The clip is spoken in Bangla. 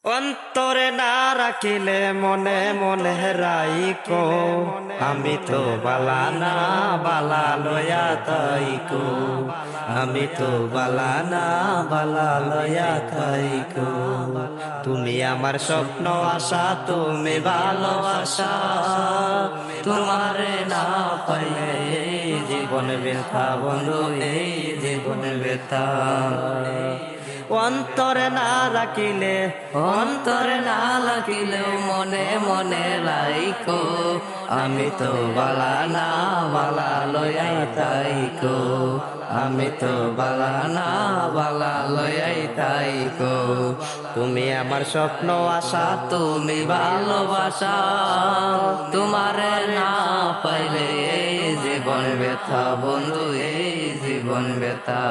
অন্তরে না রাখিলে মনে মনে রাইকো, আমি তো বালা না বালা লয়া তাইকো, আমি তো বালা না বালা লয়া তাইকো। তুমি আমার স্বপ্ন আশা, তুমি ভালোবাসা, তোমারে না পাইলে এই জীবন ব্যথা বন্ধু, এই জীবন ব্যথা। অন্তরে না রাখিলে, অন্তরে না রাখিলে মনে মনে রাইকো, আমি তো বালা না বালা লয়াই তাইকো, আমি তো বালা না বালা লয়াই তাইকো। তুমি আমার স্বপ্ন আশা, তুমি ভালোবাসা, তোমারে না পাইলে এই জীবন ব্যথা বন্ধু, এই জীবন ব্যথা।